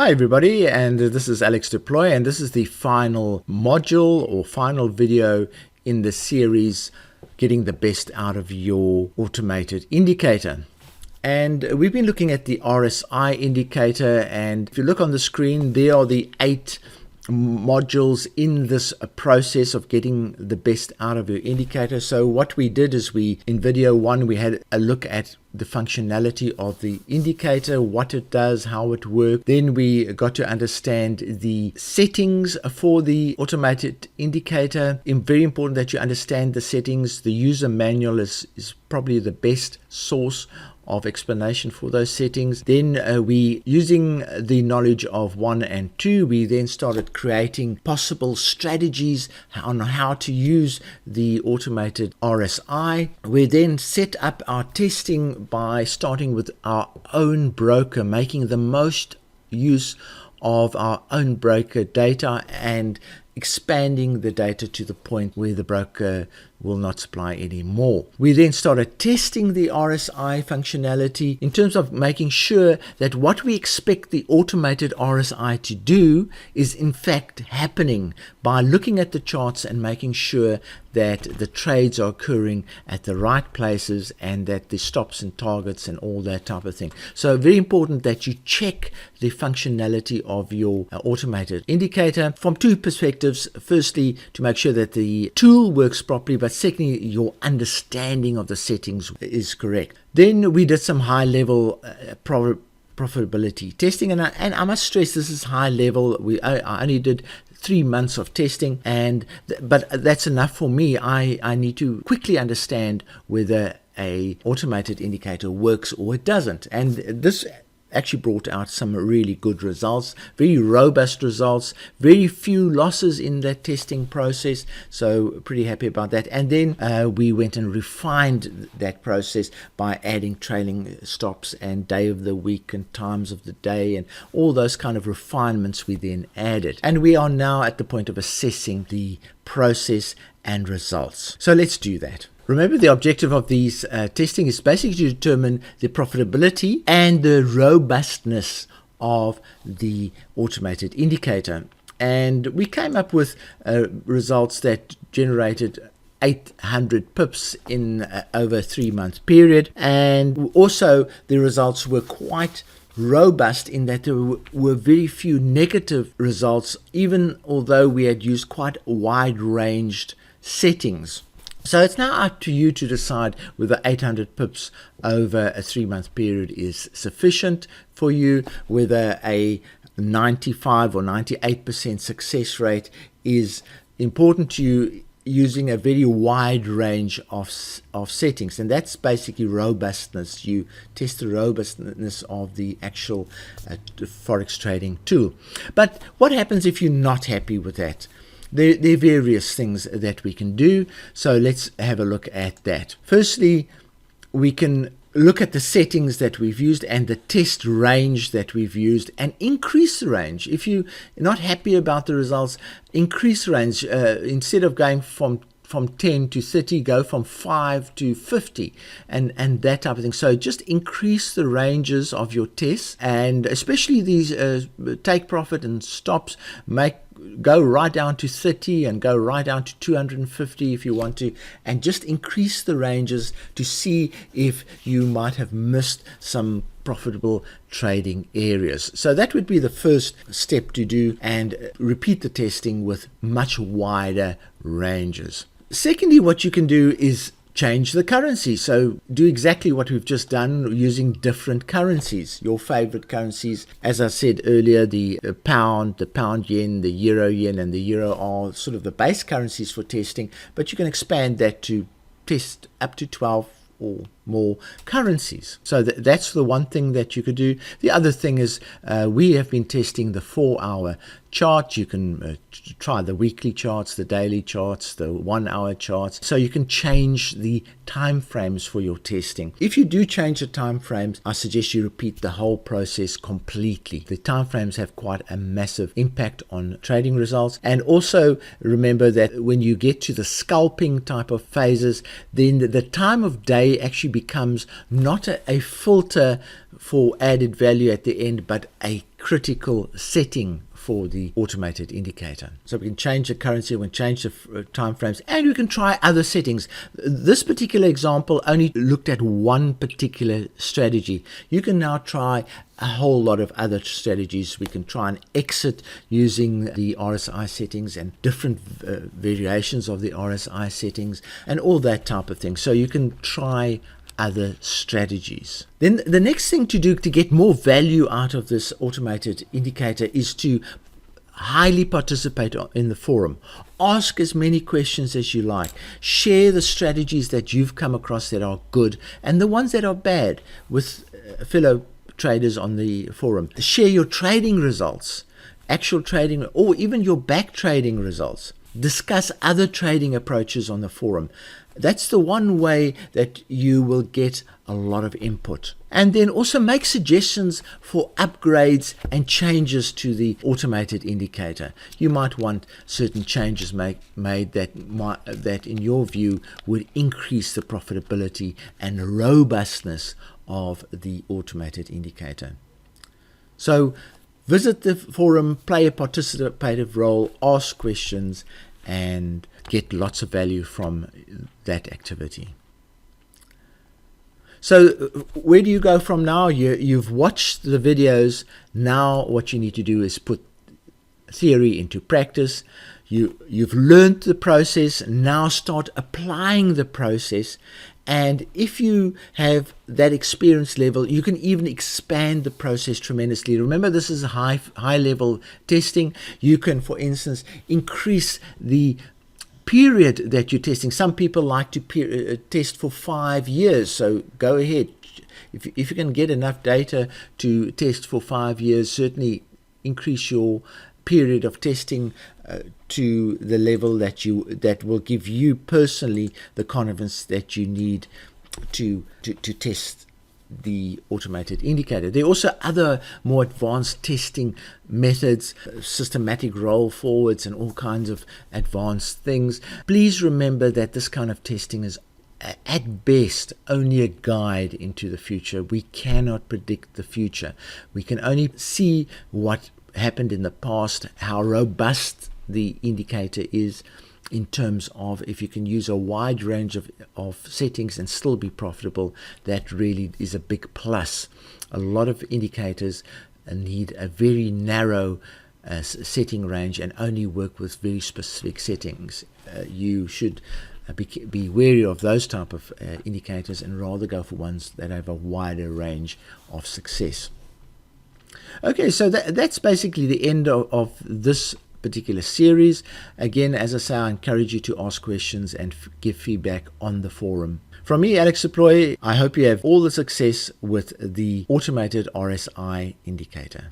Hi everybody, and this is Alex Deploy, and this is the final module or final video in the series Getting the Best Out of Your Automated Indicator. And we've been looking at the RSI indicator, and if you look on the screen, there are the 8 modules in this process of getting the best out of your indicator. So what we did is in video 1 we had a look at the functionality of the indicator, what it does, how it works. Then we got to understand the settings for the automated indicator. It's very important that you understand the settings. The user manual is probably the best source of explanation for those settings. Then we, using the knowledge of 1 and 2, we then started creating possible strategies on how to use the automated RSI. We then set up our testing by starting with our own broker, making the most use of our own broker data and expanding the data to the point where the broker will not supply any more. We then started testing the RSI functionality in terms of making sure that what we expect the automated RSI to do is in fact happening by looking at the charts and making sure that the trades are occurring at the right places and that the stops and targets and all that type of thing. So very important that you check the functionality of your automated indicator from 2 perspectives. Firstly, to make sure that the tool works properly, but secondly, your understanding of the settings is correct. Then we did some high-level profitability testing, and I must stress this is high level. I only did 3 months of testing, but that's enough for me. I need to quickly understand whether a automated indicator works or it doesn't, and this actually brought out some really good results, very robust results, very few losses in that testing process, so pretty happy about that. And then we went and refined that process by adding trailing stops and day of the week and times of the day and all those kind of refinements we then added. And we are now at the point of assessing the process and results. So let's do that. Remember, the objective of these testing is basically to determine the profitability and the robustness of the automated indicator. And we came up with results that generated 800 pips in over a 3-month period. And also the results were quite robust in that there were very few negative results, even although we had used quite wide-ranged settings. So it's now up to you to decide whether 800 pips over a 3-month period is sufficient for you, whether a 95 or 98% success rate is important to you, using a very wide range of settings. And that's basically robustness. You test the robustness of the actual Forex trading tool. But what happens if you're not happy with that? There are various things that we can do, so let's have a look at that. Firstly, we can look at the settings that we've used and the test range that we've used and increase the range. If you're not happy about the results, increase the range. Instead of going from 10 to 30, go from 5 to 50 and that type of thing. So just increase the ranges of your tests, and especially these take profit and stops, go right down to 30 and go right down to 250 if you want to, and just increase the ranges to see if you might have missed some profitable trading areas. So that would be the first step to do, and repeat the testing with much wider ranges. Secondly, what you can do is change the currency. So do exactly what we've just done using different currencies, your favorite currencies. As I said earlier, the pound yen, the yen, and the euro are sort of the base currencies for testing, but you can expand that to test up to 12 or more currencies. So that's the one thing that you could do. The other thing is we have been testing the 4-hour chart. You can try the weekly charts, the daily charts, the 1-hour charts. So you can change the time frames for your testing. If you do change the time frames, I suggest you repeat the whole process completely. The time frames have quite a massive impact on trading results. And also remember that when you get to the scalping type of phases, then the time of day actually becomes not a filter for added value at the end, but a critical setting for the automated indicator. So we can change the currency, we can change the time frames, and we can try other settings. This particular example only looked at one particular strategy. You can now try a whole lot of other strategies. We can try and exit using the RSI settings and different variations of the RSI settings and all that type of thing. So you can try other strategies. Then the next thing to do to get more value out of this automated indicator is to highly participate in the forum. Ask as many questions as you like. Share the strategies that you've come across that are good and the ones that are bad with fellow traders on the forum. Share your trading results, actual trading, or even your back trading results. Discuss other trading approaches on the forum. That's the one way that you will get a lot of input. And then also make suggestions for upgrades and changes to the automated indicator. You might want certain changes made that in your view would increase the profitability and robustness of the automated indicator. So visit the forum, play a participative role, ask questions, and get lots of value from that activity. So where do you go from now? You've watched the videos. Now what you need to do is put theory into practice. You've learned the process. Now start applying the process. And if you have that experience level, you can even expand the process tremendously. Remember, this is a high level testing. You can, for instance, increase the period that you're testing. Some people like to test for 5 years. So go ahead. If you can get enough data to test for 5 years, certainly increase your period of testing to the level that will give you personally the confidence that you need to test the automated indicator. There are also other more advanced testing methods, systematic roll forwards and all kinds of advanced things. Please remember that this kind of testing is at best only a guide into the future. We cannot predict the future. We can only see what happened in the past, how robust the indicator is in terms of if you can use a wide range of settings and still be profitable. That really is a big plus. A lot of indicators need a very narrow setting range and only work with very specific settings. You should be wary of those type of indicators and rather go for ones that have a wider range of success. Okay, so that's basically the end of this particular series. Again, as I say, I encourage you to ask questions and give feedback on the forum. From me, Alex Deploy, I hope you have all the success with the automated RSI indicator.